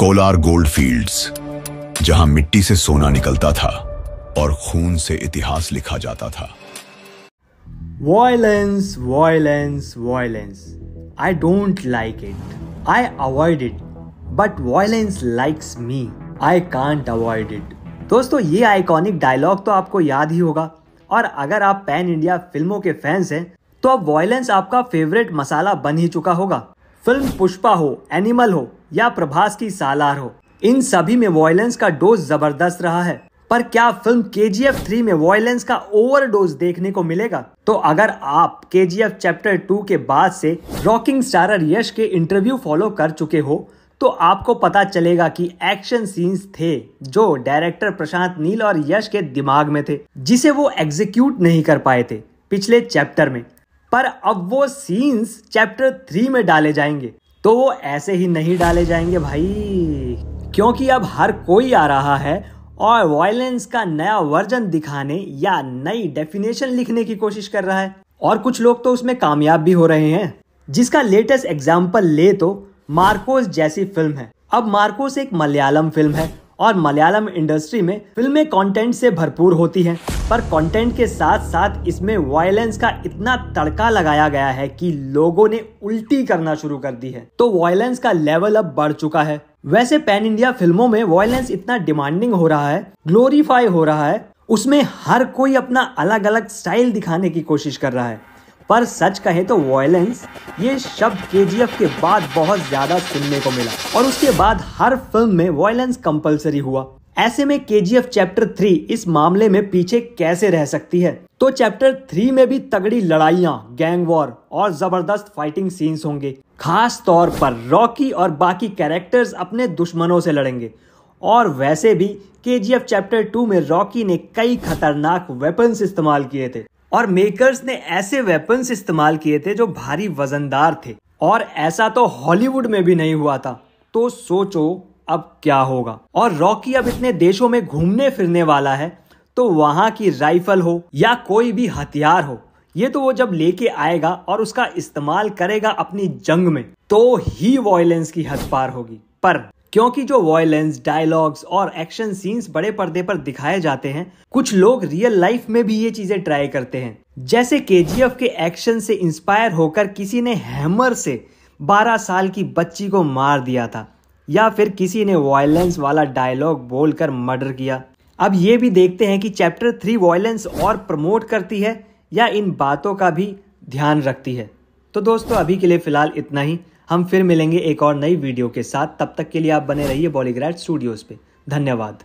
Kolar gold fields, जहां मिट्टी से सोना निकलता था और खून से इतिहास लिखा जाता था। Violence, violence, violence. I don't like it. I avoid it. But violence likes me. I can't avoid it. दोस्तों, ये आइकॉनिक डायलॉग तो आपको याद ही होगा। और अगर आप पैन इंडिया फिल्मों के फैंस हैं तो अब वॉयलेंस आपका फेवरेट मसाला बन ही चुका होगा। फिल्म पुष्पा हो, एनिमल हो या प्रभास की सालार हो, इन सभी में वॉयलेंस का डोज जबरदस्त रहा है। पर क्या फिल्म KGF 3 में वॉयलेंस का ओवरडोज देखने को मिलेगा? तो अगर आप KGF चैप्टर 2 के बाद से रॉकिंग स्टारर यश के इंटरव्यू फॉलो कर चुके हो तो आपको पता चलेगा कि एक्शन सीन्स थे जो डायरेक्टर प्रशांत नील और यश के दिमाग में थे, जिसे वो एग्जीक्यूट नहीं कर पाए थे पिछले चैप्टर में। पर अब वो सीन्स चैप्टर 3 में डाले जाएंगे तो वो ऐसे ही नहीं डाले जाएंगे भाई, क्योंकि अब हर कोई आ रहा है और वायलेंस का नया वर्जन दिखाने या नई डेफिनेशन लिखने की कोशिश कर रहा है। और कुछ लोग तो उसमें कामयाब भी हो रहे हैं, जिसका लेटेस्ट एग्जांपल ले तो मार्कोस जैसी फिल्म है। अब मार्कोस एक मलयालम फिल्म है और मलयालम इंडस्ट्री में फिल्में कंटेंट से भरपूर होती हैं, पर कंटेंट के साथ साथ इसमें वायलेंस का इतना तड़का लगाया गया है कि लोगों ने उल्टी करना शुरू कर दी है। तो वायलेंस का लेवल अब बढ़ चुका है। वैसे पैन इंडिया फिल्मों में वायलेंस इतना डिमांडिंग हो रहा है, ग्लोरीफाई हो रहा है, उसमें हर कोई अपना अलग अलग स्टाइल दिखाने की कोशिश कर रहा है। पर सच कहे तो वायलेंस ये शब्द KGF के बाद बहुत ज्यादा सुनने को मिला और उसके बाद हर फिल्म में वायलेंस कंपलसरी हुआ। ऐसे में KGF चैप्टर 3 इस मामले में पीछे कैसे रह सकती है? तो चैप्टर 3 में भी तगड़ी लड़ाइयां, गैंग वॉर और जबरदस्त फाइटिंग सीन्स होंगे। खास तौर पर रॉकी और बाकी कैरेक्टर्स अपने दुश्मनों से लड़ेंगे। और वैसे भी KGF चैप्टर 2 में रॉकी ने कई खतरनाक वेपन्स इस्तेमाल किए थे और मेकर्स ने ऐसे वेपन्स इस्तेमाल किए थे जो भारी वजनदार थे, और ऐसा तो हॉलीवुड में भी नहीं हुआ था। तो सोचो अब क्या होगा। और रॉकी अब इतने देशों में घूमने फिरने वाला है, तो वहां की राइफल हो या कोई भी हथियार हो, ये तो वो जब लेके आएगा और उसका इस्तेमाल करेगा अपनी जंग में, तो ही वॉयलेंस की हद पार होगी। पर क्योंकि जो वॉयलेंस, डायलॉग्स और एक्शन सीन्स बड़े पर्दे पर दिखाए जाते हैं, कुछ लोग रियल लाइफ में भी ये चीजें ट्राई करते हैं। जैसे KGF के एक्शन से इंस्पायर होकर किसी ने हैमर से 12 साल की बच्ची को मार दिया था, या फिर किसी ने वॉयलेंस वाला डायलॉग बोलकर मर्डर किया। अब ये भी देखते हैं कि चैप्टर 3 वॉयलेंस और प्रमोट करती है या इन बातों का भी ध्यान रखती है। तो दोस्तों, अभी के लिए फिलहाल इतना ही। हम फिर मिलेंगे एक और नई वीडियो के साथ। तब तक के लिए आप बने रहिए बॉलीग्रैड स्टूडियोज पे। धन्यवाद।